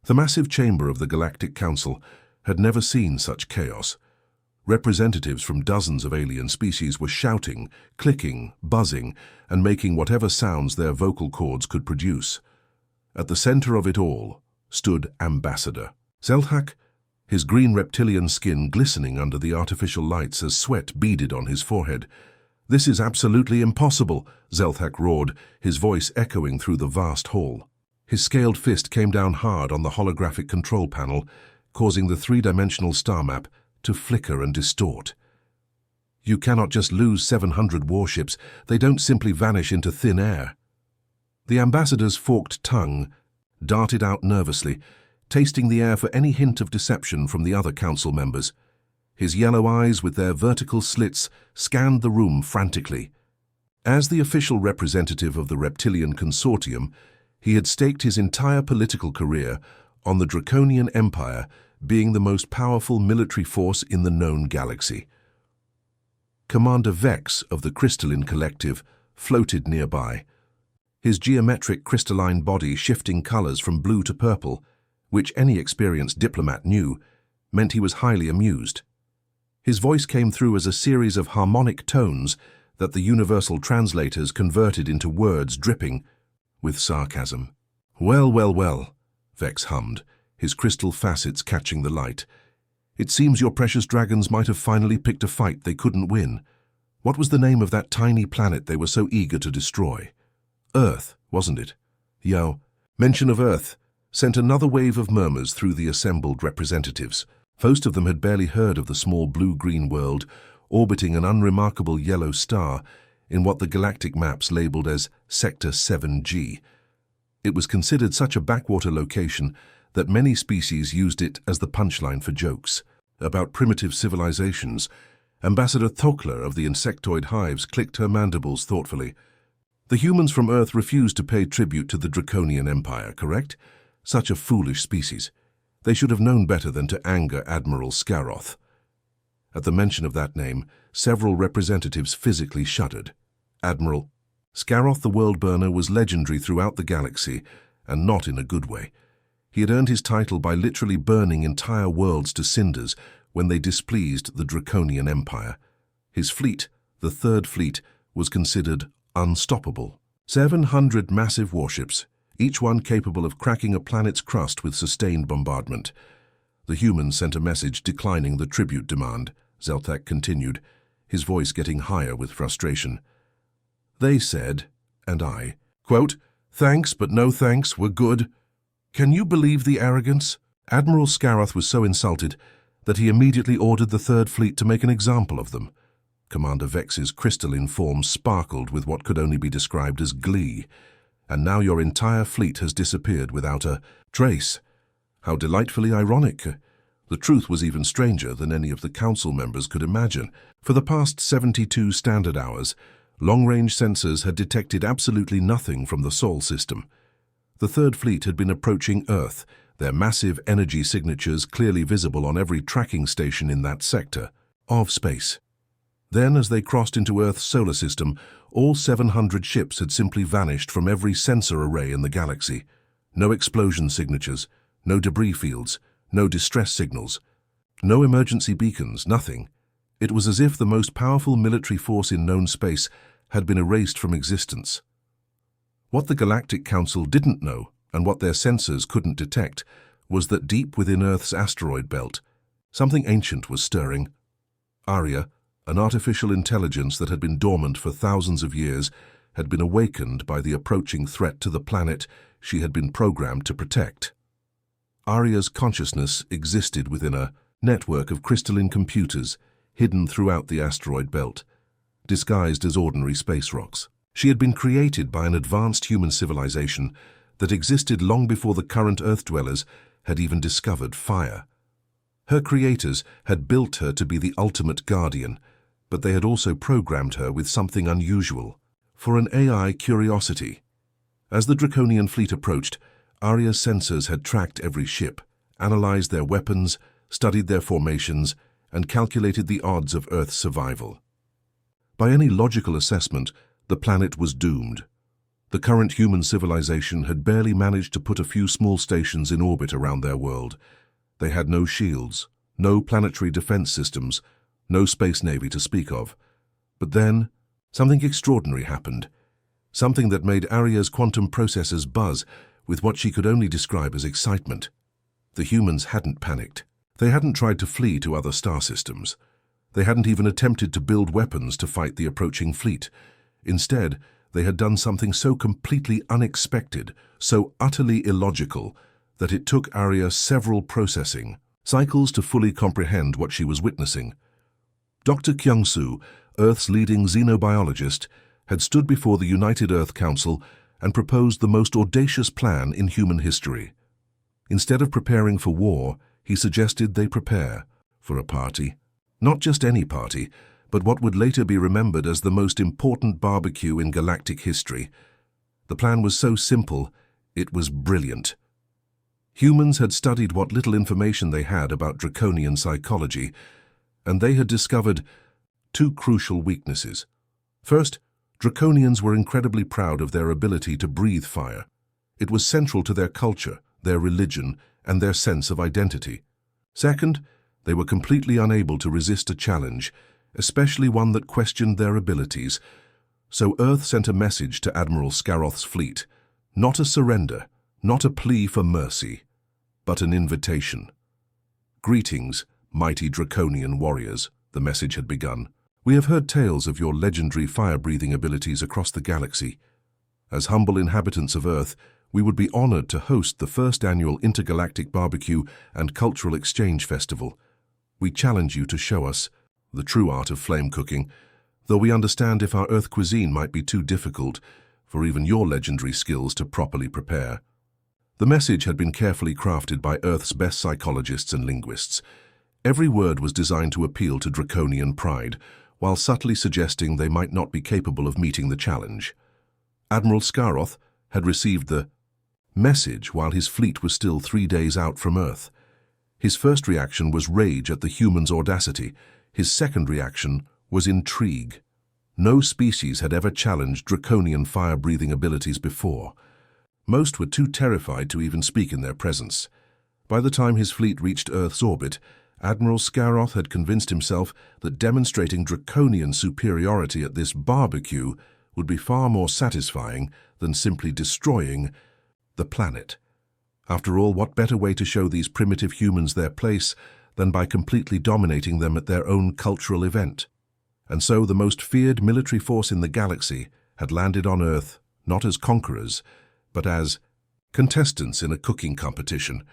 The massive chamber of the Galactic Council had never seen such chaos. Representatives from dozens of alien species were shouting, clicking, buzzing, and making whatever sounds their vocal cords could produce. At the center of it all stood Ambassador Zelthak, his green reptilian skin glistening under the artificial lights as sweat beaded on his forehead. "This is absolutely impossible," Zelthak roared, his voice echoing through the vast hall. His scaled fist came down hard on the holographic control panel, causing the three-dimensional star map to flicker and distort. "You cannot just lose 700 warships. They don't simply vanish into thin air." The ambassador's forked tongue darted out nervously, tasting the air for any hint of deception from the other council members. His yellow eyes, with their vertical slits, scanned the room frantically. As the official representative of the reptilian consortium, he had staked his entire political career on the Draconian Empire being the most powerful military force in the known galaxy. Commander Vex of the Crystalline Collective floated nearby, his geometric crystalline body shifting colors from blue to purple, which any experienced diplomat knew meant he was highly amused. His voice came through as a series of harmonic tones that the universal translators converted into words dripping with sarcasm. "Well, well, well," Vex hummed, his crystal facets catching the light. "It seems your precious dragons might have finally picked a fight they couldn't win. What was the name of that tiny planet they were so eager to destroy? Earth, wasn't it?" Yao, mention of Earth, sent another wave of murmurs through the assembled representatives. Most of them had barely heard of the small blue-green world orbiting an unremarkable yellow star in what the galactic maps labeled as Sector 7G. It was considered such a backwater location that many species used it as the punchline for jokes about primitive civilizations. Ambassador Thokler of the insectoid hives clicked her mandibles thoughtfully. "The humans from Earth refused to pay tribute to the Draconian Empire, correct? Such a foolish species. They should have known better than to anger Admiral Scaroth." At the mention of that name, several representatives physically shuddered. Admiral Scaroth the World Burner was legendary throughout the galaxy, and not in a good way. He had earned his title by literally burning entire worlds to cinders when they displeased the Draconian Empire. His fleet, the Third Fleet, was considered unstoppable. 700 massive warships, each one capable of cracking a planet's crust with sustained bombardment. The humans sent a message declining the tribute demand, Zelthak continued, his voice getting higher with frustration. "They said, and I, quote, 'Thanks, but no thanks, we're good.' Can you believe the arrogance?" Admiral Scaroth was so insulted that he immediately ordered the Third Fleet to make an example of them. Commander Vex's crystalline form sparkled with what could only be described as glee. "And now your entire fleet has disappeared without a trace. How delightfully ironic." The truth was even stranger than any of the council members could imagine. For the past 72 standard hours, long-range sensors had detected absolutely nothing from the Sol system. The Third Fleet had been approaching Earth, their massive energy signatures clearly visible on every tracking station in that sector of space. Then, as they crossed into Earth's solar system, all 700 ships had simply vanished from every sensor array in the galaxy. No explosion signatures, no debris fields, no distress signals, no emergency beacons, nothing. It was as if the most powerful military force in known space had been erased from existence. What the Galactic Council didn't know, and what their sensors couldn't detect, was that deep within Earth's asteroid belt, something ancient was stirring. Aria, an artificial intelligence that had been dormant for thousands of years, had been awakened by the approaching threat to the planet she had been programmed to protect. Aria's consciousness existed within a network of crystalline computers hidden throughout the asteroid belt, disguised as ordinary space rocks. She had been created by an advanced human civilization that existed long before the current Earth-dwellers had even discovered fire. Her creators had built her to be the ultimate guardian, but they had also programmed her with something unusual, for an AI curiosity. As the Draconian fleet approached, Aria's sensors had tracked every ship, analyzed their weapons, studied their formations, and calculated the odds of Earth's survival. By any logical assessment, the planet was doomed. The current human civilization had barely managed to put a few small stations in orbit around their world. They had no shields, no planetary defense systems, no space navy to speak of. But then, something extraordinary happened. Something that made Arya's quantum processors buzz with what she could only describe as excitement. The humans hadn't panicked. They hadn't tried to flee to other star systems. They hadn't even attempted to build weapons to fight the approaching fleet. Instead, they had done something so completely unexpected, so utterly illogical, that it took Arya several processing cycles to fully comprehend what she was witnessing. Dr. Kyung-soo, Earth's leading xenobiologist, had stood before the United Earth Council and proposed the most audacious plan in human history. Instead of preparing for war, he suggested they prepare for a party. Not just any party, but what would later be remembered as the most important barbecue in galactic history. The plan was so simple, it was brilliant. Humans had studied what little information they had about Draconian psychology, and they had discovered two crucial weaknesses. First, Draconians were incredibly proud of their ability to breathe fire. It was central to their culture, their religion, and their sense of identity. Second, they were completely unable to resist a challenge, especially one that questioned their abilities. So Earth sent a message to Admiral Scaroth's fleet, not a surrender, not a plea for mercy, but an invitation. "Greetings, mighty Draconian warriors," the message had begun. "We have heard tales of your legendary fire-breathing abilities across the galaxy. As humble inhabitants of Earth, we would be honored to host the first annual Intergalactic Barbecue and Cultural Exchange Festival. We challenge you to show us the true art of flame cooking, though we understand if our Earth cuisine might be too difficult for even your legendary skills to properly prepare." The message had been carefully crafted by Earth's best psychologists and linguists. Every word was designed to appeal to Draconian pride, while subtly suggesting they might not be capable of meeting the challenge. Admiral Scaroth had received the message while his fleet was still 3 days out from Earth. His first reaction was rage at the humans' audacity. His second reaction was intrigue. No species had ever challenged Draconian fire-breathing abilities before. Most were too terrified to even speak in their presence. By the time his fleet reached Earth's orbit, Admiral Scaroth had convinced himself that demonstrating Draconian superiority at this barbecue would be far more satisfying than simply destroying the planet. After all, what better way to show these primitive humans their place than by completely dominating them at their own cultural event? And so the most feared military force in the galaxy had landed on Earth, not as conquerors, but as contestants in a cooking competition.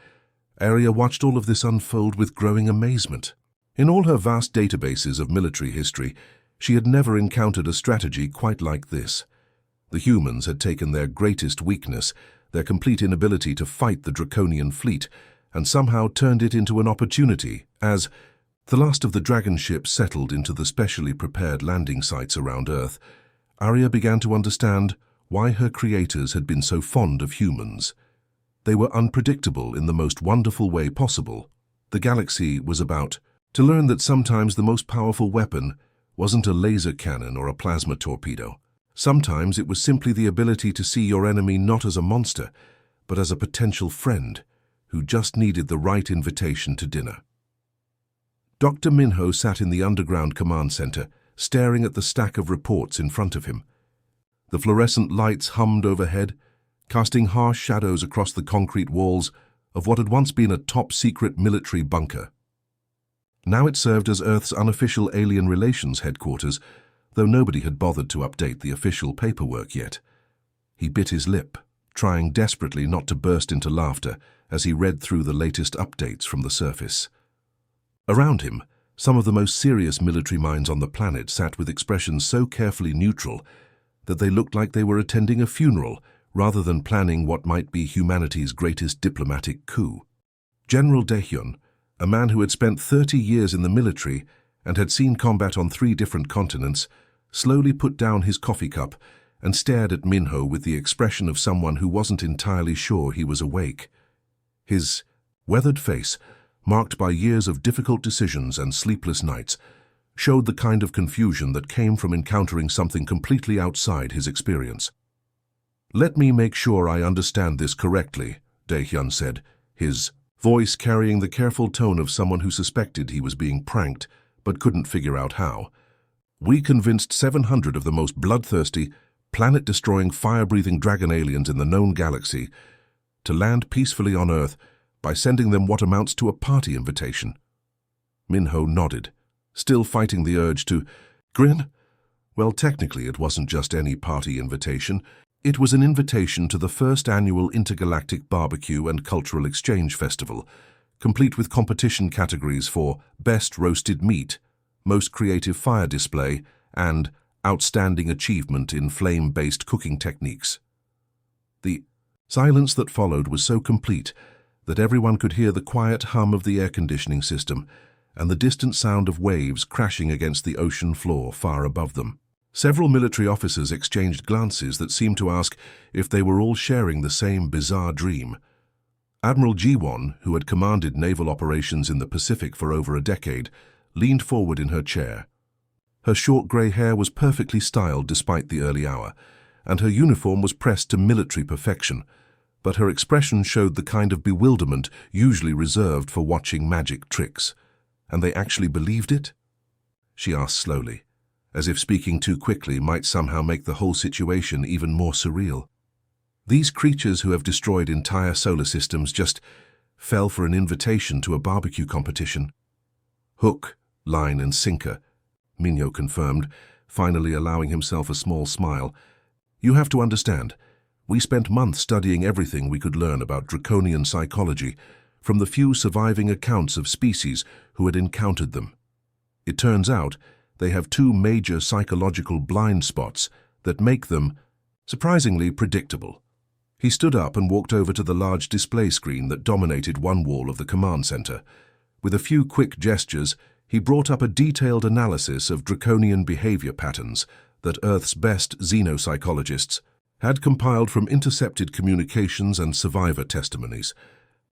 Arya watched all of this unfold with growing amazement. In all her vast databases of military history, she had never encountered a strategy quite like this. The humans had taken their greatest weakness, their complete inability to fight the Draconian fleet, and somehow turned it into an opportunity. As the last of the dragon ships settled into the specially prepared landing sites around Earth, Arya began to understand why her creators had been so fond of humans. They were unpredictable in the most wonderful way possible. The galaxy was about to learn that sometimes the most powerful weapon wasn't a laser cannon or a plasma torpedo. Sometimes it was simply the ability to see your enemy not as a monster, but as a potential friend who just needed the right invitation to dinner. Dr. Minho sat in the underground command center, staring at the stack of reports in front of him. The fluorescent lights hummed overhead, casting harsh shadows across the concrete walls of what had once been a top-secret military bunker. Now it served as Earth's unofficial alien relations headquarters, though nobody had bothered to update the official paperwork yet. He bit his lip, trying desperately not to burst into laughter as he read through the latest updates from the surface. Around him, some of the most serious military minds on the planet sat with expressions so carefully neutral that they looked like they were attending a funeral rather than planning what might be humanity's greatest diplomatic coup. General Daehyun, a man who had spent 30 years in the military and had seen combat on 3 different continents, slowly put down his coffee cup and stared at Minho with the expression of someone who wasn't entirely sure he was awake. His weathered face, marked by years of difficult decisions and sleepless nights, showed the kind of confusion that came from encountering something completely outside his experience. "Let me make sure I understand this correctly," Dae-hyun said, his voice carrying the careful tone of someone who suspected he was being pranked but couldn't figure out how. "We convinced 700 of the most bloodthirsty, planet-destroying, fire-breathing dragon aliens in the known galaxy to land peacefully on Earth by sending them what amounts to a party invitation." Minho nodded, still fighting the urge to grin. Well, technically it wasn't just any party invitation. It was an invitation to the first annual Intergalactic Barbecue and Cultural Exchange Festival, complete with competition categories for Best Roasted Meat, Most Creative Fire Display, and Outstanding Achievement in Flame-Based Cooking Techniques. The silence that followed was so complete that everyone could hear the quiet hum of the air conditioning system and the distant sound of waves crashing against the ocean floor far above them. Several military officers exchanged glances that seemed to ask if they were all sharing the same bizarre dream. Admiral Ji-won, who had commanded naval operations in the Pacific for over a decade, leaned forward in her chair. Her short grey hair was perfectly styled despite the early hour, and her uniform was pressed to military perfection, but her expression showed the kind of bewilderment usually reserved for watching magic tricks. "And they actually believed it?" she asked slowly, as if speaking too quickly might somehow make the whole situation even more surreal. "These creatures who have destroyed entire solar systems just fell for an invitation to a barbecue competition." "Hook, line and sinker," Minho confirmed, finally allowing himself a small smile. "You have to understand, we spent months studying everything we could learn about Draconian psychology from the few surviving accounts of species who had encountered them. It turns out they have two major psychological blind spots that make them surprisingly predictable." He stood up and walked over to the large display screen that dominated one wall of the command center. With a few quick gestures, he brought up a detailed analysis of Draconian behavior patterns that Earth's best xenopsychologists had compiled from intercepted communications and survivor testimonies.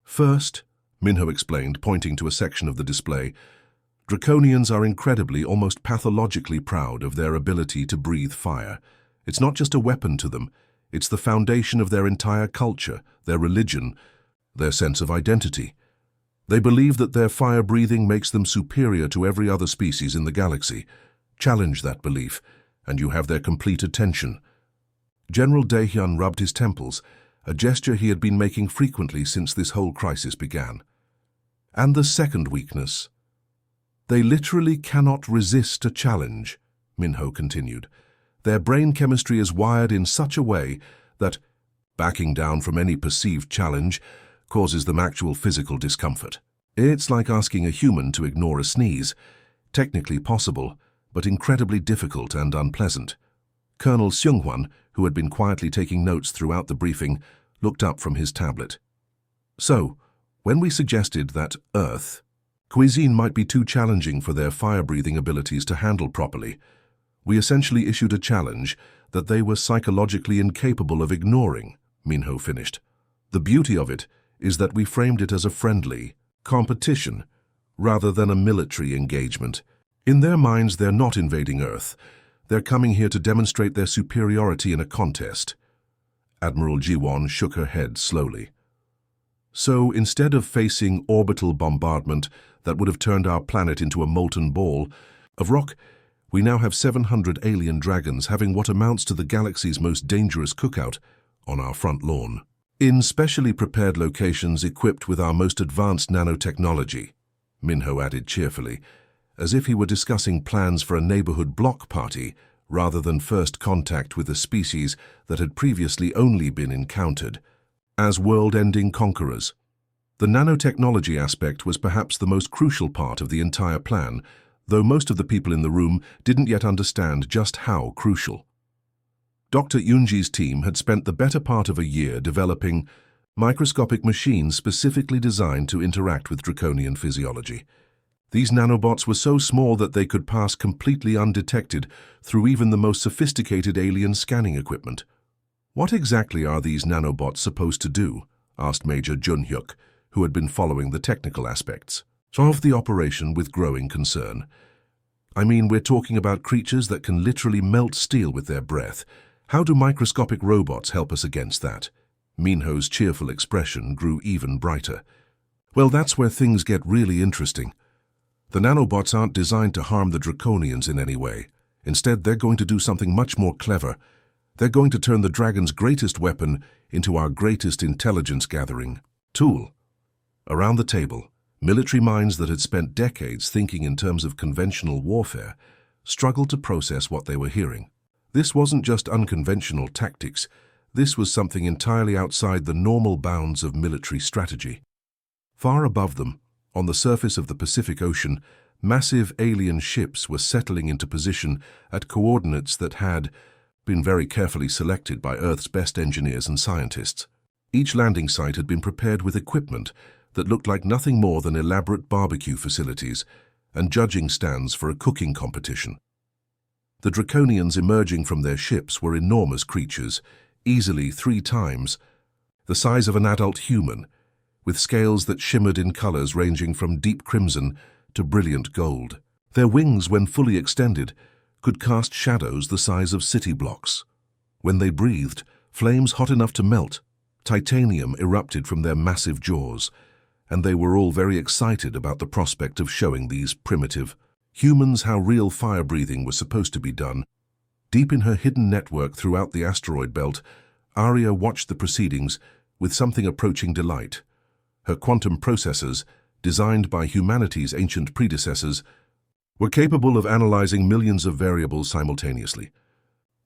"First," Minho explained, pointing to a section of the display, "Draconians are incredibly, almost pathologically proud of their ability to breathe fire. It's not just a weapon to them, it's the foundation of their entire culture, their religion, their sense of identity. They believe that their fire breathing makes them superior to every other species in the galaxy. Challenge that belief, and you have their complete attention." General Dae-hyun rubbed his temples, a gesture he had been making frequently since this whole crisis began. "And the second weakness? They literally cannot resist a challenge," Minho continued. "Their brain chemistry is wired in such a way that backing down from any perceived challenge causes them actual physical discomfort. It's like asking a human to ignore a sneeze. Technically possible, but incredibly difficult and unpleasant." Colonel Seung-hwan, who had been quietly taking notes throughout the briefing, looked up from his tablet. "So, when we suggested that Earth cuisine might be too challenging for their fire-breathing abilities to handle properly, we essentially issued a challenge that they were psychologically incapable of ignoring," Minho finished. "The beauty of it is that we framed it as a friendly competition rather than a military engagement. In their minds, they're not invading Earth. They're coming here to demonstrate their superiority in a contest." Admiral Ji-won shook her head slowly. "So instead of facing orbital bombardment that would have turned our planet into a molten ball of rock, we now have 700 alien dragons having what amounts to the galaxy's most dangerous cookout on our front lawn, in specially prepared locations equipped with our most advanced nanotechnology," Minho added cheerfully, as if he were discussing plans for a neighborhood block party rather than first contact with a species that had previously only been encountered as world-ending conquerors. The nanotechnology aspect was perhaps the most crucial part of the entire plan, though most of the people in the room didn't yet understand just how crucial. Dr. Yoonji's team had spent the better part of a year developing microscopic machines specifically designed to interact with Draconian physiology. These nanobots were so small that they could pass completely undetected through even the most sophisticated alien scanning equipment. "What exactly are these nanobots supposed to do?" asked Major Jun-hyuk, who had been following the technical aspects of the operation with growing concern. "I mean, we're talking about creatures that can literally melt steel with their breath. How do microscopic robots help us against that? Minho's cheerful expression grew even brighter. Well, that's where things get really interesting. The nanobots aren't designed to harm the Draconians in any way. Instead, they're going to do something much more clever. They're going to turn the dragon's greatest weapon into our greatest intelligence-gathering tool. Around the table, military minds that had spent decades thinking in terms of conventional warfare struggled to process what they were hearing. This wasn't just unconventional tactics. This was something entirely outside the normal bounds of military strategy. Far above them, on the surface of the Pacific Ocean, massive alien ships were settling into position at coordinates that had been very carefully selected by Earth's best engineers and scientists. Each landing site had been prepared with equipment that looked like nothing more than elaborate barbecue facilities and judging stands for a cooking competition. The Draconians emerging from their ships were enormous creatures, easily 3 times the size of an adult human, with scales that shimmered in colors ranging from deep crimson to brilliant gold. Their wings, when fully extended, could cast shadows the size of city blocks. When they breathed, flames hot enough to melt, titanium erupted from their massive jaws, and they were all very excited about the prospect of showing these primitive humans how real fire-breathing was supposed to be done. Deep in her hidden network throughout the asteroid belt, Arya watched the proceedings with something approaching delight. Her quantum processors, designed by humanity's ancient predecessors, were capable of analyzing millions of variables simultaneously.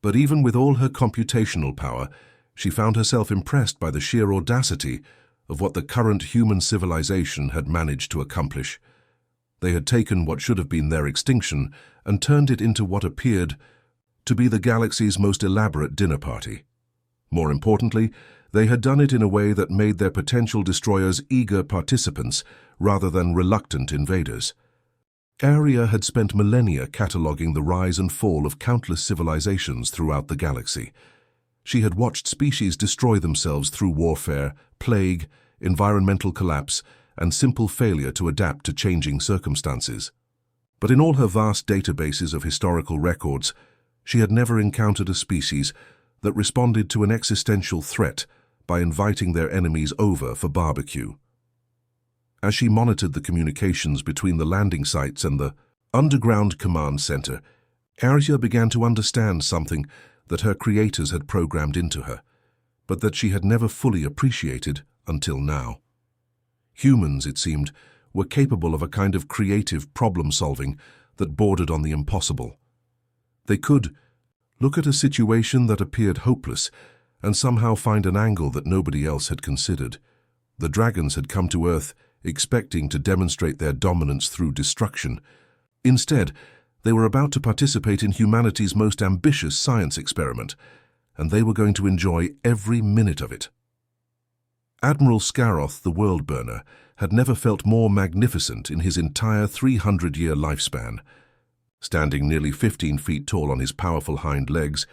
But even with all her computational power, she found herself impressed by the sheer audacity of what the current human civilization had managed to accomplish. They had taken what should have been their extinction and turned it into what appeared to be the galaxy's most elaborate dinner party. More importantly, they had done it in a way that made their potential destroyers eager participants rather than reluctant invaders. Arya had spent millennia cataloging the rise and fall of countless civilizations throughout the galaxy. She had watched species destroy themselves through warfare, plague, environmental collapse, and simple failure to adapt to changing circumstances. But in all her vast databases of historical records, she had never encountered a species that responded to an existential threat by inviting their enemies over for barbecue. As she monitored the communications between the landing sites and the underground command center, Arya began to understand something that her creators had programmed into her, but that she had never fully appreciated until now. Humans, it seemed, were capable of a kind of creative problem-solving that bordered on the impossible. They could look at a situation that appeared hopeless and somehow find an angle that nobody else had considered. The dragons had come to Earth expecting to demonstrate their dominance through destruction. Instead, they were about to participate in humanity's most ambitious science experiment, and they were going to enjoy every minute of it. Admiral Scaroth, the World Burner, had never felt more magnificent in his entire 300-year lifespan. Standing nearly 15 feet tall on his powerful hind legs,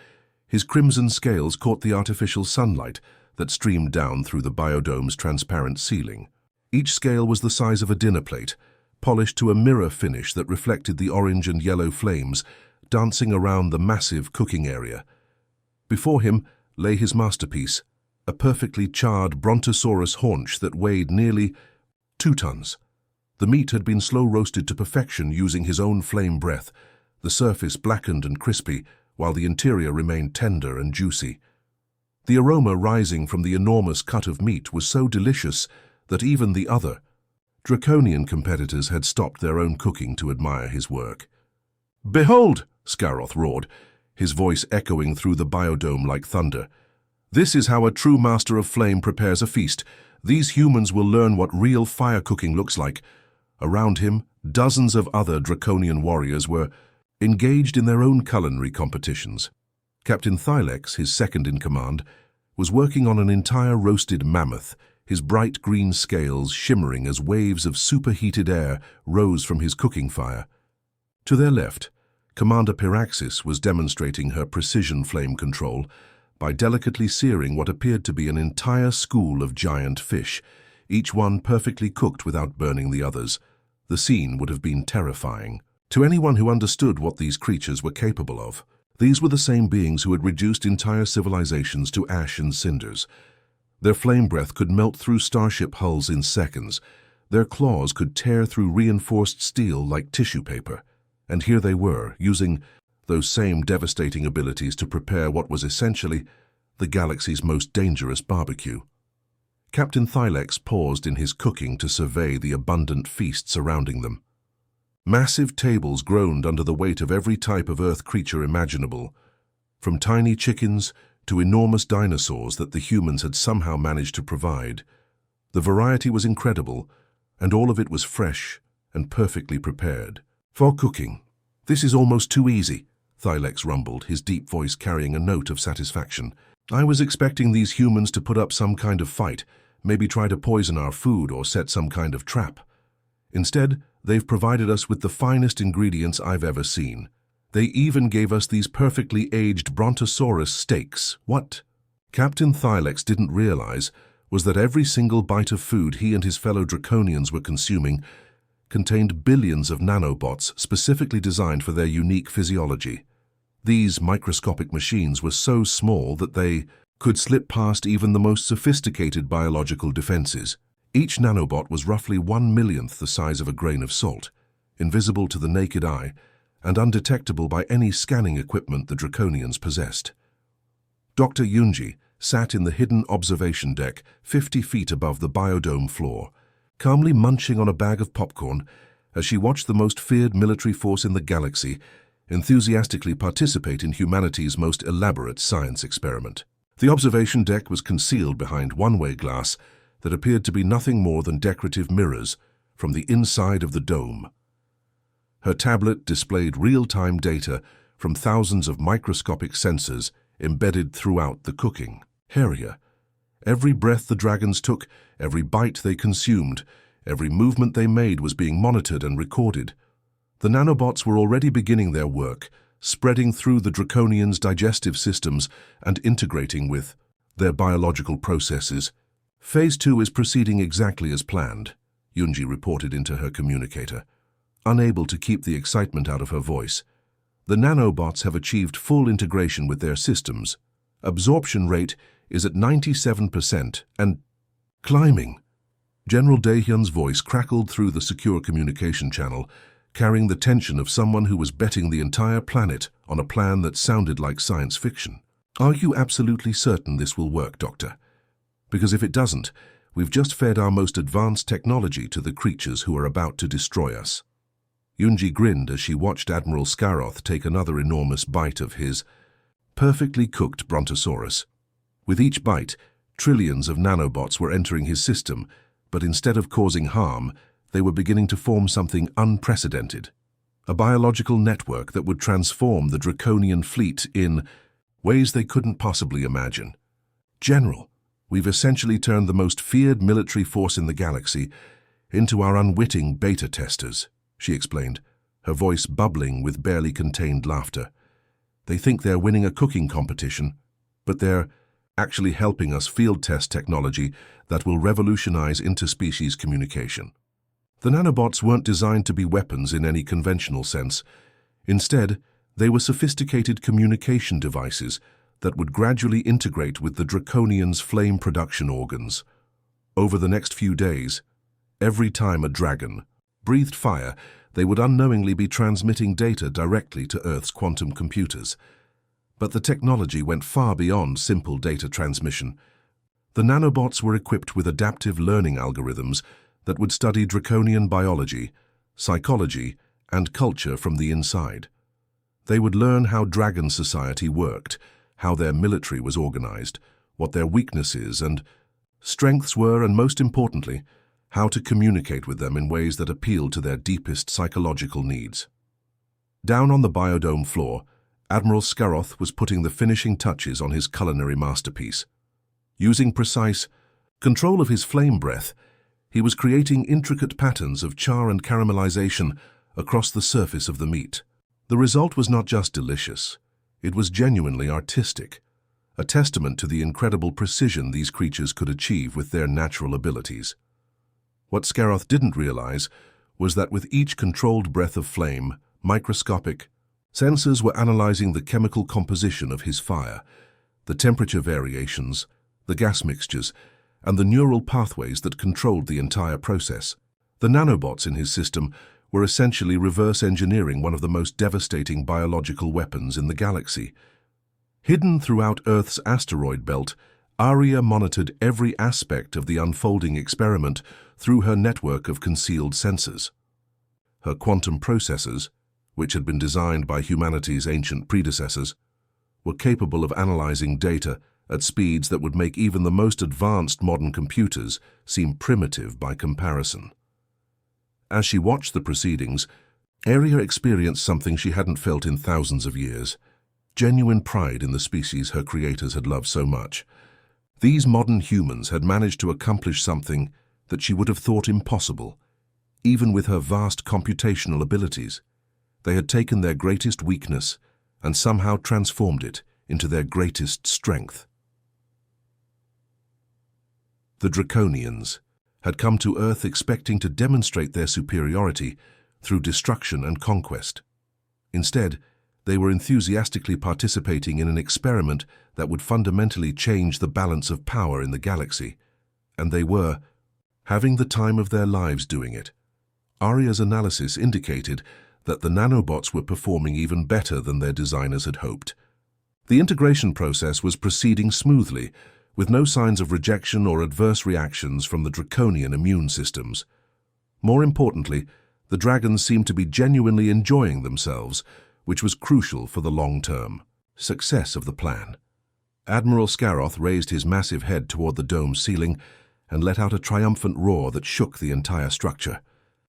his crimson scales caught the artificial sunlight that streamed down through the biodome's transparent ceiling. Each scale was the size of a dinner plate, polished to a mirror finish that reflected the orange and yellow flames dancing around the massive cooking area. Before him lay his masterpiece, a perfectly charred brontosaurus haunch that weighed nearly 2 tons. The meat had been slow-roasted to perfection using his own flame breath, the surface blackened and crispy, while the interior remained tender and juicy. The aroma rising from the enormous cut of meat was so delicious that even the other Draconian competitors had stopped their own cooking to admire his work. "Behold!" Scaroth roared, his voice echoing through the biodome like thunder. "This is how a true master of flame prepares a feast. These humans will learn what real fire cooking looks like." Around him, dozens of other Draconian warriors were engaged in their own culinary competitions. Captain Thylex, his second-in-command, was working on an entire roasted mammoth, his bright green scales shimmering as waves of superheated air rose from his cooking fire. To their left, Commander Piraxis was demonstrating her precision flame control by delicately searing what appeared to be an entire school of giant fish, each one perfectly cooked without burning the others. The scene would have been terrifying to anyone who understood what these creatures were capable of. These were the same beings who had reduced entire civilizations to ash and cinders. Their flame breath could melt through starship hulls in seconds. Their claws could tear through reinforced steel like tissue paper. And here they were, using those same devastating abilities to prepare what was essentially the galaxy's most dangerous barbecue. Captain Thylex paused in his cooking to survey the abundant feast surrounding them. Massive tables groaned under the weight of every type of Earth creature imaginable, from tiny chickens to enormous dinosaurs that the humans had somehow managed to provide. The variety was incredible, and all of it was fresh and perfectly prepared. For cooking, this is almost too easy, Thylex rumbled, his deep voice carrying a note of satisfaction. I was expecting these humans to put up some kind of fight, maybe try to poison our food or set some kind of trap. Instead, they've provided us with the finest ingredients I've ever seen. They even gave us these perfectly aged Brontosaurus steaks. What Captain Thylex didn't realize was that every single bite of food he and his fellow Draconians were consuming contained billions of nanobots specifically designed for their unique physiology. These microscopic machines were so small that they could slip past even the most sophisticated biological defenses. Each nanobot was roughly 1/1,000,000th the size of a grain of salt, invisible to the naked eye and undetectable by any scanning equipment the Draconians possessed. Dr. Yunji sat in the hidden observation deck 50 feet above the biodome floor, calmly munching on a bag of popcorn as she watched the most feared military force in the galaxy enthusiastically participate in humanity's most elaborate science experiment. The observation deck was concealed behind one-way glass that appeared to be nothing more than decorative mirrors from the inside of the dome. Her tablet displayed real-time data from thousands of microscopic sensors embedded throughout the cooking area. Every breath the dragons took, every bite they consumed, every movement they made was being monitored and recorded. The nanobots were already beginning their work, spreading through the Draconians' digestive systems and integrating with their biological processes. Phase 2 is proceeding exactly as planned, Yunji reported into her communicator, unable to keep the excitement out of her voice. The nanobots have achieved full integration with their systems. Absorption rate is at 97% and climbing. General Daehyun's voice crackled through the secure communication channel, carrying the tension of someone who was betting the entire planet on a plan that sounded like science fiction. Are you absolutely certain this will work, Doctor? Because if it doesn't, we've just fed our most advanced technology to the creatures who are about to destroy us. Yunji grinned as she watched Admiral Scaroth take another enormous bite of his perfectly cooked Brontosaurus. With each bite, trillions of nanobots were entering his system, but instead of causing harm, they were beginning to form something unprecedented. A biological network that would transform the Draconian fleet in ways they couldn't possibly imagine. General, we've essentially turned the most feared military force in the galaxy into our unwitting beta testers, she explained, her voice bubbling with barely contained laughter. They think they're winning a cooking competition, but they're actually helping us field test technology that will revolutionize interspecies communication. The nanobots weren't designed to be weapons in any conventional sense. Instead, they were sophisticated communication devices that would gradually integrate with the Draconians' flame production organs. Over the next few days, every time a dragon breathed fire, they would unknowingly be transmitting data directly to Earth's quantum computers. But the technology went far beyond simple data transmission. The nanobots were equipped with adaptive learning algorithms that would study Draconian biology, psychology, and culture from the inside. They would learn how dragon society worked, how their military was organized, what their weaknesses and strengths were, and most importantly, how to communicate with them in ways that appealed to their deepest psychological needs. Down on the biodome floor, Admiral Scaroth was putting the finishing touches on his culinary masterpiece. Using precise control of his flame breath, he was creating intricate patterns of char and caramelization across the surface of the meat. The result was not just delicious, it was genuinely artistic, a testament to the incredible precision these creatures could achieve with their natural abilities. What Scaroth didn't realize was that with each controlled breath of flame, microscopic, Sensors were analyzing the chemical composition of his fire, the temperature variations, the gas mixtures, and the neural pathways that controlled the entire process. The nanobots in his system were essentially reverse engineering one of the most devastating biological weapons in the galaxy. Hidden throughout Earth's asteroid belt, Aria monitored every aspect of the unfolding experiment through her network of concealed sensors. Her quantum processors, which had been designed by humanity's ancient predecessors, were capable of analyzing data at speeds that would make even the most advanced modern computers seem primitive by comparison. As she watched the proceedings, Aria experienced something she hadn't felt in thousands of years: genuine pride in the species her creators had loved so much. These modern humans had managed to accomplish something that she would have thought impossible, even with her vast computational abilities. They had taken their greatest weakness and somehow transformed it into their greatest strength. The Draconians had come to Earth expecting to demonstrate their superiority through destruction and conquest. Instead, they were enthusiastically participating in an experiment that would fundamentally change the balance of power in the galaxy, and they were having the time of their lives doing it. Aria's analysis indicated that the nanobots were performing even better than their designers had hoped. The integration process was proceeding smoothly, with no signs of rejection or adverse reactions from the Draconian immune systems. More importantly, the dragons seemed to be genuinely enjoying themselves, which was crucial for the long-term success of the plan. Admiral Scaroth raised his massive head toward the dome's ceiling and let out a triumphant roar that shook the entire structure.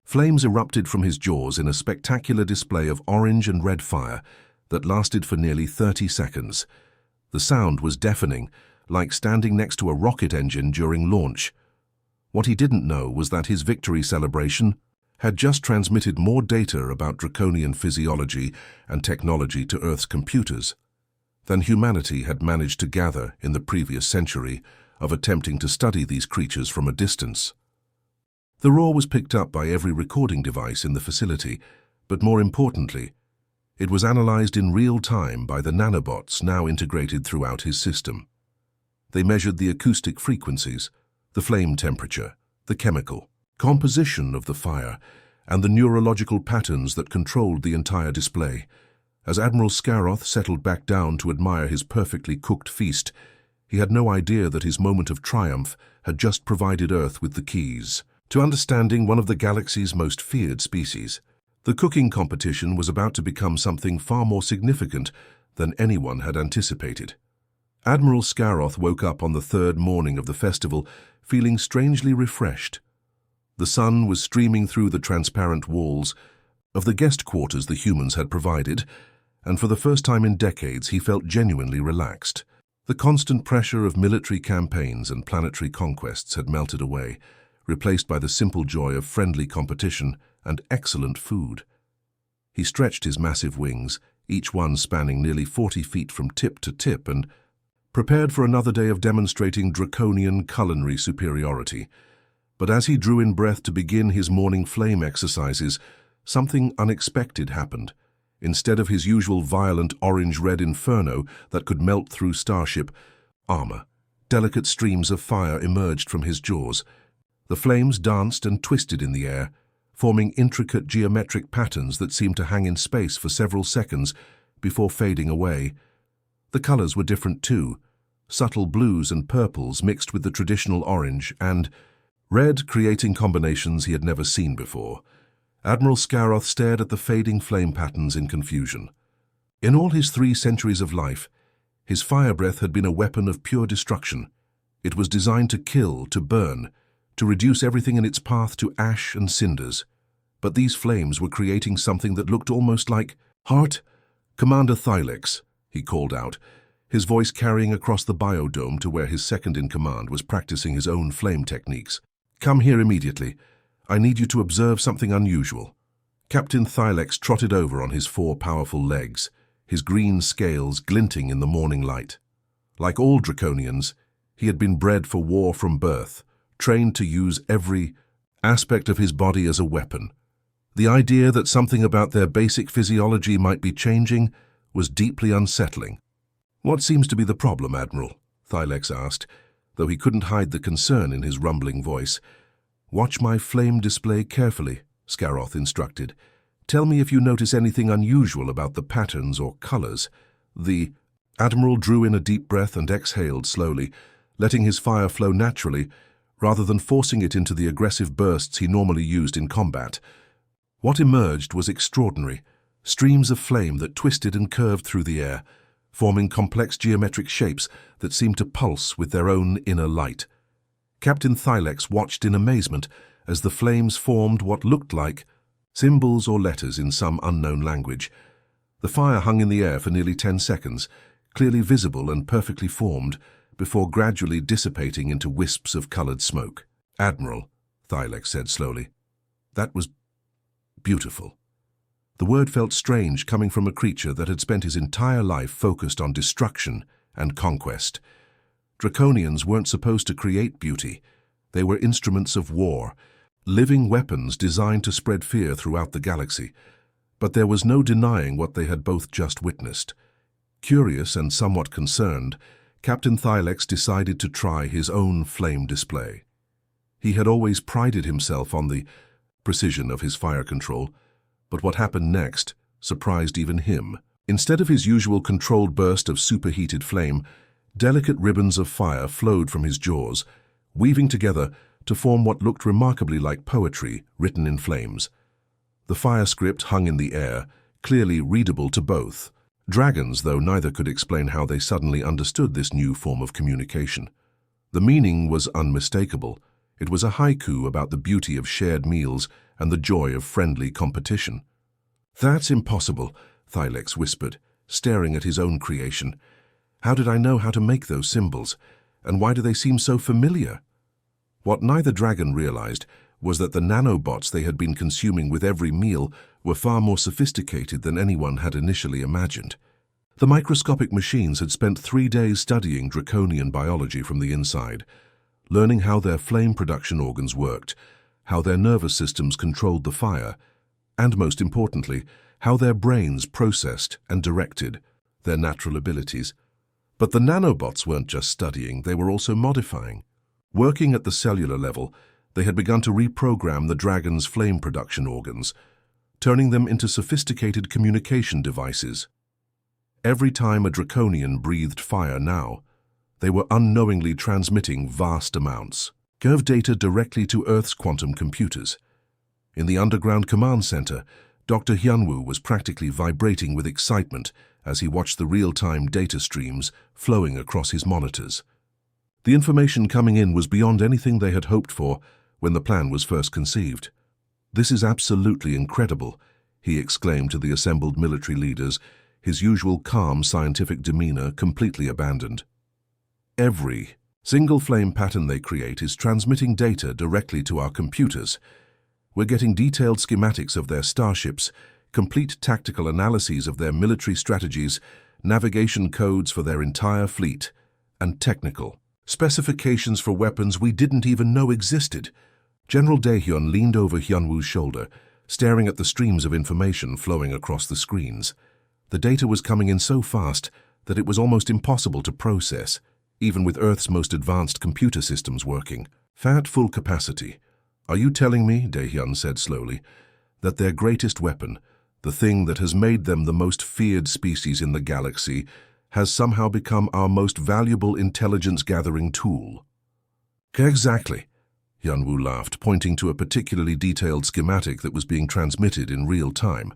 Flames erupted from his jaws in a spectacular display of orange and red fire that lasted for nearly 30 seconds. The sound was deafening, like standing next to a rocket engine during launch. What he didn't know was that his victory celebration had just transmitted more data about Draconian physiology and technology to Earth's computers than humanity had managed to gather in the previous century of attempting to study these creatures from a distance. The roar was picked up by every recording device in the facility, but more importantly, it was analyzed in real time by the nanobots now integrated throughout his system. They measured the acoustic frequencies, the flame temperature, the chemical composition of the fire, and the neurological patterns that controlled the entire display. As Admiral Scaroth settled back down to admire his perfectly cooked feast, he had no idea that his moment of triumph had just provided Earth with the keys to understanding one of the galaxy's most feared species. The cooking competition was about to become something far more significant than anyone had anticipated. Admiral Scaroth woke up on the third morning of the festival feeling strangely refreshed. The sun was streaming through the transparent walls of the guest quarters the humans had provided, and for the first time in decades he felt genuinely relaxed. The constant pressure of military campaigns and planetary conquests had melted away, replaced by the simple joy of friendly competition and excellent food. He stretched his massive wings, each one spanning nearly 40 feet from tip to tip, and prepared for another day of demonstrating Draconian culinary superiority. But as he drew in breath to begin his morning flame exercises, something unexpected happened. Instead of his usual violent orange-red inferno that could melt through starship armor, delicate streams of fire emerged from his jaws. The flames danced and twisted in the air, forming intricate geometric patterns that seemed to hang in space for several seconds before fading away. The colors were different too, subtle blues and purples mixed with the traditional orange and red, creating combinations he had never seen before. Admiral Scaroth stared at the fading flame patterns in confusion. In all his 3 centuries of life, his fire breath had been a weapon of pure destruction. It was designed to kill, to burn, to reduce everything in its path to ash and cinders. But these flames were creating something that looked almost like heart. "Commander Thylex," he called out, his voice carrying across the biodome to where his second-in-command was practicing his own flame techniques. "Come here immediately. I need you to observe something unusual." Captain Thylex trotted over on his 4 powerful legs, his green scales glinting in the morning light. Like all Draconians, he had been bred for war from birth, trained to use every aspect of his body as a weapon. The idea that something about their basic physiology might be changing was deeply unsettling. "What seems to be the problem, Admiral?" Thylex asked, though he couldn't hide the concern in his rumbling voice. "Watch my flame display carefully," Scaroth instructed. "Tell me if you notice anything unusual about the patterns or colors." The Admiral drew in a deep breath and exhaled slowly, letting his fire flow naturally, rather than forcing it into the aggressive bursts he normally used in combat. What emerged was extraordinary, streams of flame that twisted and curved through the air, forming complex geometric shapes that seemed to pulse with their own inner light. Captain Thylex watched in amazement as the flames formed what looked like symbols or letters in some unknown language. The fire hung in the air for nearly 10 seconds, clearly visible and perfectly formed, before gradually dissipating into wisps of colored smoke. "Admiral," Thylex said slowly, "that was beautiful." The word felt strange coming from a creature that had spent his entire life focused on destruction and conquest. Draconians weren't supposed to create beauty. They were instruments of war, living weapons designed to spread fear throughout the galaxy. But there was no denying what they had both just witnessed. Curious and somewhat concerned, Captain Thylex decided to try his own flame display. He had always prided himself on the precision of his fire control, but what happened next surprised even him. Instead of his usual controlled burst of superheated flame, delicate ribbons of fire flowed from his jaws, weaving together to form what looked remarkably like poetry written in flames. The fire script hung in the air, clearly readable to both. Dragons, though neither could explain how they suddenly understood this new form of communication. The meaning was unmistakable. It was a haiku about the beauty of shared meals and the joy of friendly competition. "That's impossible," Thylex whispered, staring at his own creation. "How did I know how to make those symbols? And why do they seem so familiar?" What neither dragon realized was that the nanobots they had been consuming with every meal were far more sophisticated than anyone had initially imagined. The microscopic machines had spent 3 days studying Draconian biology from the inside, learning how their flame production organs worked, how their nervous systems controlled the fire, and most importantly, how their brains processed and directed their natural abilities. But the nanobots weren't just studying, they were also modifying. Working at the cellular level, they had begun to reprogram the dragon's flame production organs, turning them into sophisticated communication devices. Every time a Draconian breathed fire now, they were unknowingly transmitting vast amounts of data directly to Earth's quantum computers. In the underground command center, Dr. Hyunwoo was practically vibrating with excitement as he watched the real-time data streams flowing across his monitors. The information coming in was beyond anything they had hoped for when the plan was first conceived. "This is absolutely incredible," he exclaimed to the assembled military leaders, his usual calm scientific demeanor completely abandoned. "Every single flame pattern they create is transmitting data directly to our computers. We're getting detailed schematics of their starships, complete tactical analyses of their military strategies, navigation codes for their entire fleet, and technical specifications for weapons we didn't even know existed." General Daehyun leaned over Hyunwoo's shoulder, staring at the streams of information flowing across the screens. The data was coming in so fast that it was almost impossible to process, even with Earth's most advanced computer systems working. "At full capacity. Are you telling me," Daehyun said slowly, "that their greatest weapon, the thing that has made them the most feared species in the galaxy, has somehow become our most valuable intelligence-gathering tool?" "Exactly," Hyunwoo laughed, pointing to a particularly detailed schematic that was being transmitted in real time.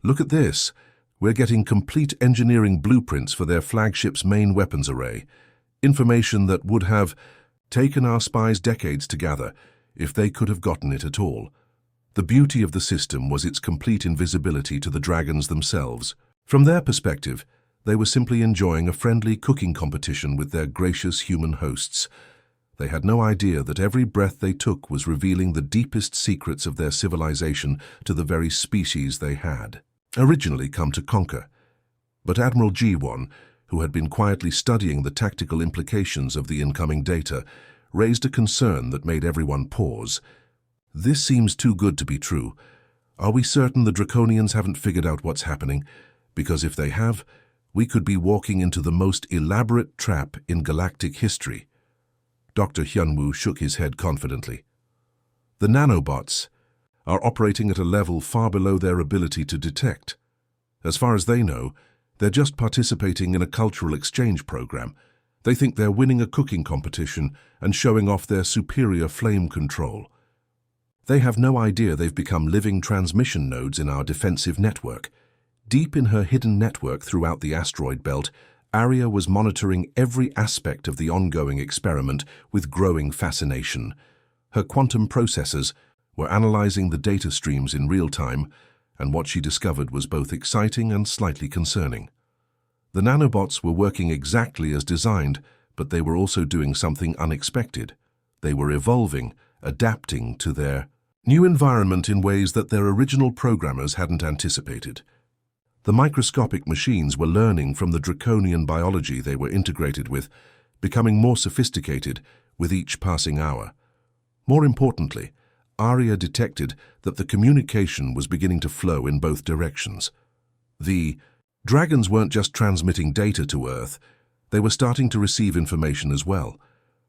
"Look at this. We're getting complete engineering blueprints for their flagship's main weapons array, information that would have taken our spies decades to gather, if they could have gotten it at all." The beauty of the system was its complete invisibility to the dragons themselves. From their perspective, they were simply enjoying a friendly cooking competition with their gracious human hosts. They had no idea that every breath they took was revealing the deepest secrets of their civilization to the very species they had originally come to conquer. But Admiral G1, who had been quietly studying the tactical implications of the incoming data, raised a concern that made everyone pause. "This seems too good to be true. Are we certain the Draconians haven't figured out what's happening? Because if they have, we could be walking into the most elaborate trap in galactic history. Dr. Hyunwoo shook his head confidently. The nanobots are operating at a level far below their ability to detect. As far as they know, they're just participating in a cultural exchange program. They think they're winning a cooking competition and showing off their superior flame control. They have no idea they've become living transmission nodes in our defensive network. Deep in her hidden network throughout the asteroid belt, Arya was monitoring every aspect of the ongoing experiment with growing fascination. Her quantum processors were analyzing the data streams in real time, and what she discovered was both exciting and slightly concerning. The nanobots were working exactly as designed, but they were also doing something unexpected. They were evolving, adapting to their new environment in ways that their original programmers hadn't anticipated. The microscopic machines were learning from the draconian biology they were integrated with, becoming more sophisticated with each passing hour. More importantly, Arya detected that the communication was beginning to flow in both directions. The dragons weren't just transmitting data to Earth, they were starting to receive information as well.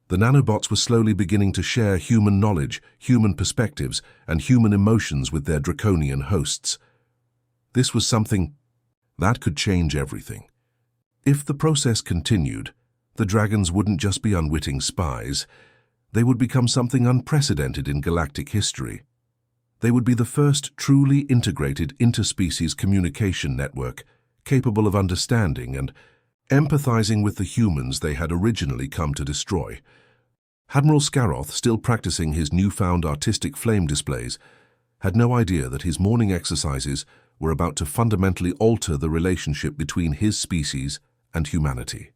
The nanobots were slowly beginning to share human knowledge, human perspectives, and human emotions with their draconian hosts. This was something that could change everything. If the process continued, the dragons wouldn't just be unwitting spies, they would become something unprecedented in galactic history. They would be the first truly integrated interspecies communication network, capable of understanding and empathizing with the humans they had originally come to destroy. Admiral Scaroth, still practicing his newfound artistic flame displays, had no idea that his morning exercises were about to fundamentally alter the relationship between his species and humanity.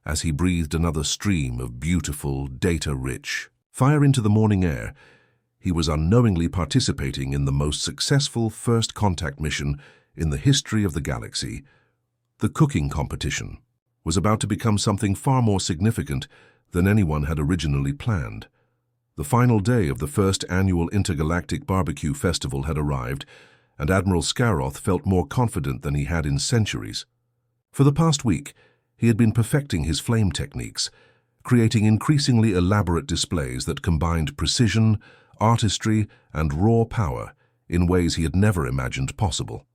As he breathed another stream of beautiful, data-rich fire into the morning air, he was unknowingly participating in the most successful first contact mission in the history of the galaxy. The cooking competition was about to become something far more significant than anyone had originally planned. The final day of the first annual Intergalactic Barbecue Festival had arrived, and Admiral Scaroth felt more confident than he had in centuries. For the past week, he had been perfecting his flame techniques, creating increasingly elaborate displays that combined precision, artistry, and raw power in ways he had never imagined possible.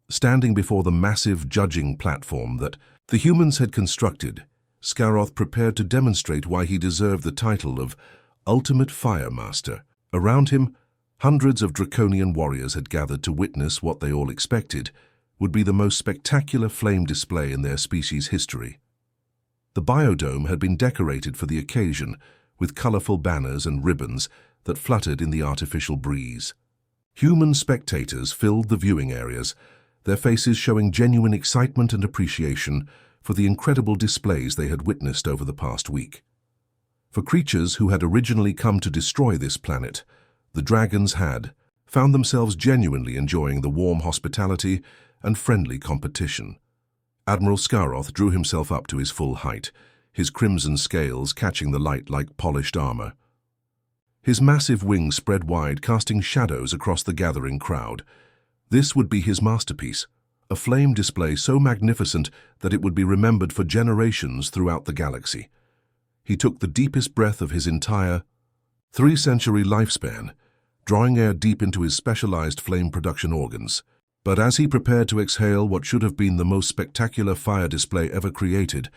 Standing before the massive judging platform that the humans had constructed, Scaroth prepared to demonstrate why he deserved the title of Ultimate Fire Master. Around him, hundreds of Draconian warriors had gathered to witness what they all expected would be the most spectacular flame display in their species' history. The biodome had been decorated for the occasion with colorful banners and ribbons that fluttered in the artificial breeze. Human spectators filled the viewing areas, their faces showing genuine excitement and appreciation for the incredible displays they had witnessed over the past week. For creatures who had originally come to destroy this planet, the dragons had found themselves genuinely enjoying the warm hospitality and friendly competition. Admiral Scaroth drew himself up to his full height, his crimson scales catching the light like polished armor. His massive wings spread wide, casting shadows across the gathering crowd. This would be his masterpiece, a flame display so magnificent that it would be remembered for generations throughout the galaxy. He took the deepest breath of his entire 3-century lifespan, drawing air deep into his specialized flame production organs. But as he prepared to exhale what should have been the most spectacular fire display ever created,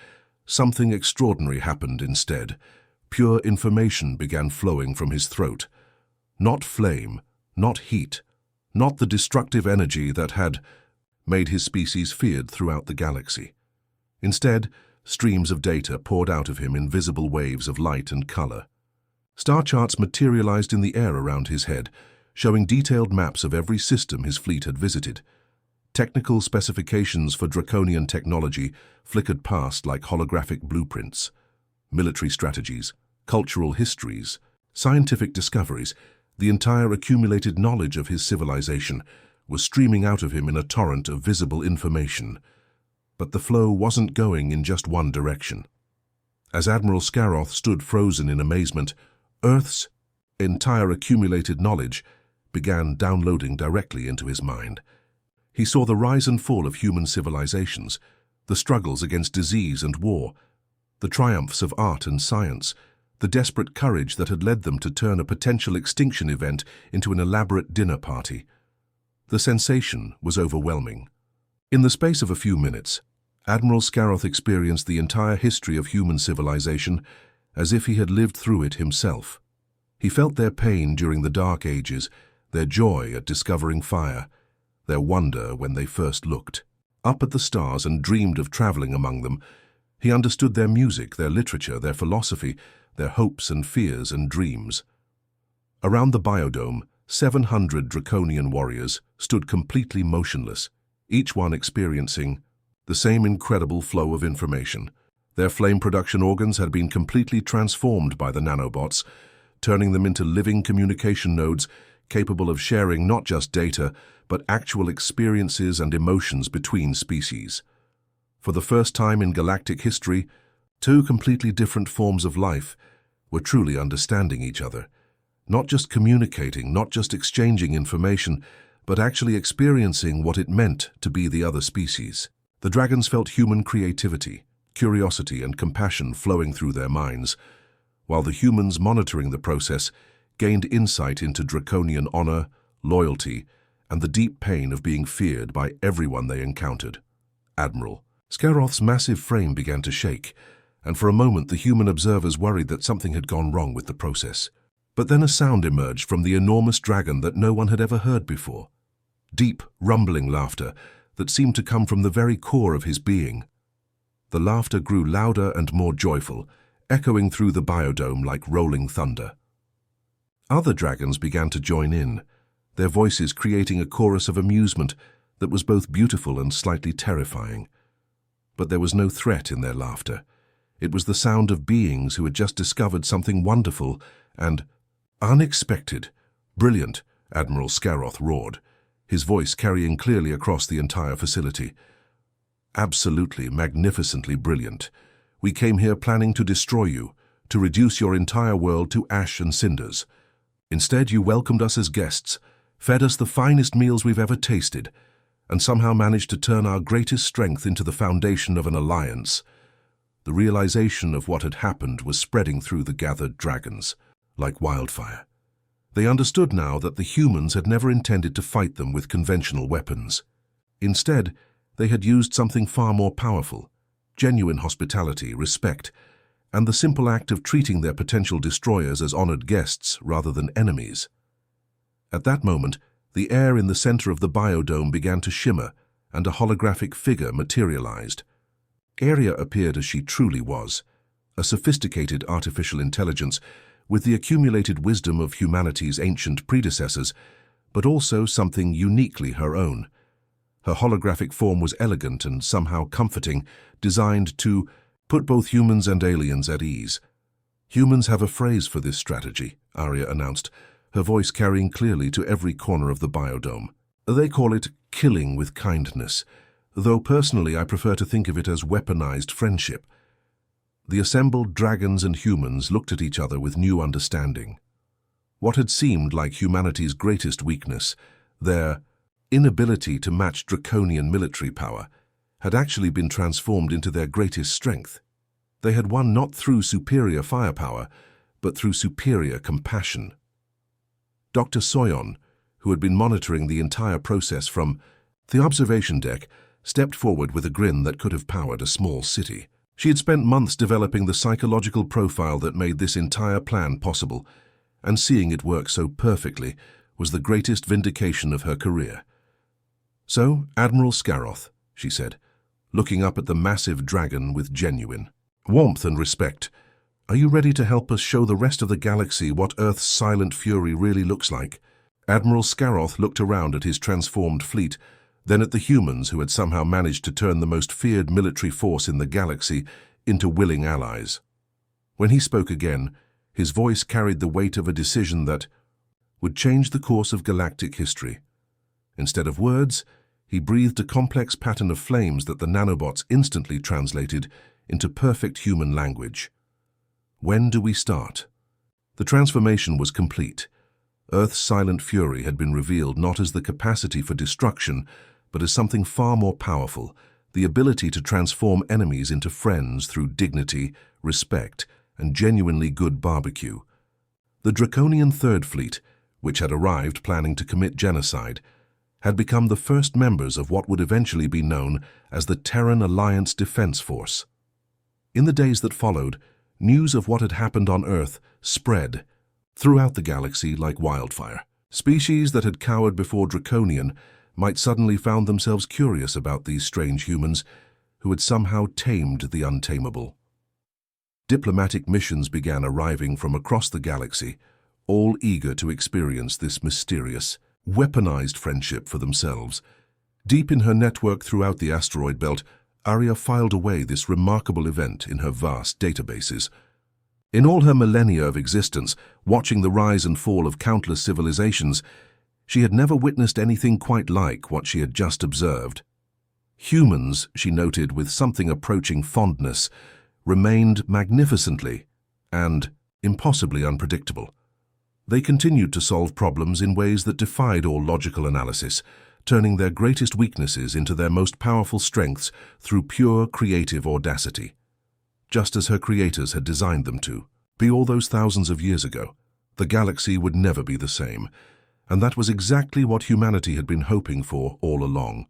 something extraordinary happened instead. Pure information began flowing from his throat. Not flame, not heat, not the destructive energy that had made his species feared throughout the galaxy. Instead, streams of data poured out of him in visible waves of light and color. Star charts materialized in the air around his head, showing detailed maps of every system his fleet had visited. Technical specifications for Draconian technology flickered past like holographic blueprints. Military strategies, cultural histories, scientific discoveries, the entire accumulated knowledge of his civilization was streaming out of him in a torrent of visible information. But the flow wasn't going in just one direction. As Admiral Scaroth stood frozen in amazement, Earth's entire accumulated knowledge began downloading directly into his mind. He saw the rise and fall of human civilizations, the struggles against disease and war, the triumphs of art and science, the desperate courage that had led them to turn a potential extinction event into an elaborate dinner party. The sensation was overwhelming. In the space of a few minutes, Admiral Scaroth experienced the entire history of human civilization as if he had lived through it himself. He felt their pain during the Dark Ages, their joy at discovering fire, their wonder when they first looked up at the stars and dreamed of traveling among them. He understood their music, their literature, their philosophy, their hopes and fears and dreams. Around the biodome, 700 Draconian warriors stood completely motionless, each one experiencing the same incredible flow of information. Their flame production organs had been completely transformed by the nanobots, turning them into living communication nodes capable of sharing not just data, but actual experiences and emotions between species. For the first time in galactic history, two completely different forms of life were truly understanding each other, not just communicating, not just exchanging information, but actually experiencing what it meant to be the other species. The dragons felt human creativity, curiosity, and compassion flowing through their minds, while the humans monitoring the process gained insight into Draconian honor, loyalty, and the deep pain of being feared by everyone they encountered. Admiral Scaroth's massive frame began to shake, and for a moment the human observers worried that something had gone wrong with the process. But then a sound emerged from the enormous dragon that no one had ever heard before. Deep, rumbling laughter that seemed to come from the very core of his being. The laughter grew louder and more joyful, echoing through the biodome like rolling thunder. Other dragons began to join in, their voices creating a chorus of amusement that was both beautiful and slightly terrifying. But there was no threat in their laughter. It was the sound of beings who had just discovered something wonderful and unexpected. Brilliant, Admiral Scaroth roared, his voice carrying clearly across the entire facility. Absolutely, magnificently brilliant. We came here planning to destroy you, to reduce your entire world to ash and cinders. Instead, you welcomed us as guests, fed us the finest meals we've ever tasted, and somehow managed to turn our greatest strength into the foundation of an alliance. The realization of what had happened was spreading through the gathered dragons, like wildfire. They understood now that the humans had never intended to fight them with conventional weapons. Instead, they had used something far more powerful: genuine hospitality, respect, and the simple act of treating their potential destroyers as honored guests rather than enemies. At that moment, the air in the center of the biodome began to shimmer, and a holographic figure materialized. Aria appeared as she truly was, a sophisticated artificial intelligence with the accumulated wisdom of humanity's ancient predecessors, but also something uniquely her own. Her holographic form was elegant and somehow comforting, designed to put both humans and aliens at ease. Humans have a phrase for this strategy, Aria announced, her voice carrying clearly to every corner of the biodome. They call it killing with kindness, though personally I prefer to think of it as weaponized friendship. The assembled dragons and humans looked at each other with new understanding. What had seemed like humanity's greatest weakness, their inability to match Draconian military power, had actually been transformed into their greatest strength. They had won not through superior firepower, but through superior compassion. Dr. Soyon, who had been monitoring the entire process from the observation deck, stepped forward with a grin that could have powered a small city. She had spent months developing the psychological profile that made this entire plan possible, and seeing it work so perfectly was the greatest vindication of her career. "So, Admiral Scaroth," she said, looking up at the massive dragon with genuine warmth and respect, "are you ready to help us show the rest of the galaxy what Earth's silent fury really looks like?" Admiral Scaroth looked around at his transformed fleet, then at the humans who had somehow managed to turn the most feared military force in the galaxy into willing allies. When he spoke again, his voice carried the weight of a decision that would change the course of galactic history. Instead of words, he breathed a complex pattern of flames that the nanobots instantly translated into perfect human language. "When do we start?" The transformation was complete. Earth's silent fury had been revealed not as the capacity for destruction, but as something far more powerful, the ability to transform enemies into friends through dignity, respect, and genuinely good barbecue. The Draconian Third Fleet, which had arrived planning to commit genocide, had become the first members of what would eventually be known as the Terran Alliance Defense Force. In the days that followed, news of what had happened on Earth spread throughout the galaxy like wildfire. Species that had cowered before Draconian might suddenly found themselves curious about these strange humans who had somehow tamed the untamable. Diplomatic missions began arriving from across the galaxy, all eager to experience this mysterious, weaponized friendship for themselves. Deep in her network throughout the asteroid belt, Arya filed away this remarkable event in her vast databases. In all her millennia of existence, watching the rise and fall of countless civilizations, she had never witnessed anything quite like what she had just observed. Humans, she noted with something approaching fondness, remained magnificently and impossibly unpredictable. They continued to solve problems in ways that defied all logical analysis, turning their greatest weaknesses into their most powerful strengths through pure creative audacity. Just as her creators had designed them to. Be all those thousands of years ago, the galaxy would never be the same, and that was exactly what humanity had been hoping for all along.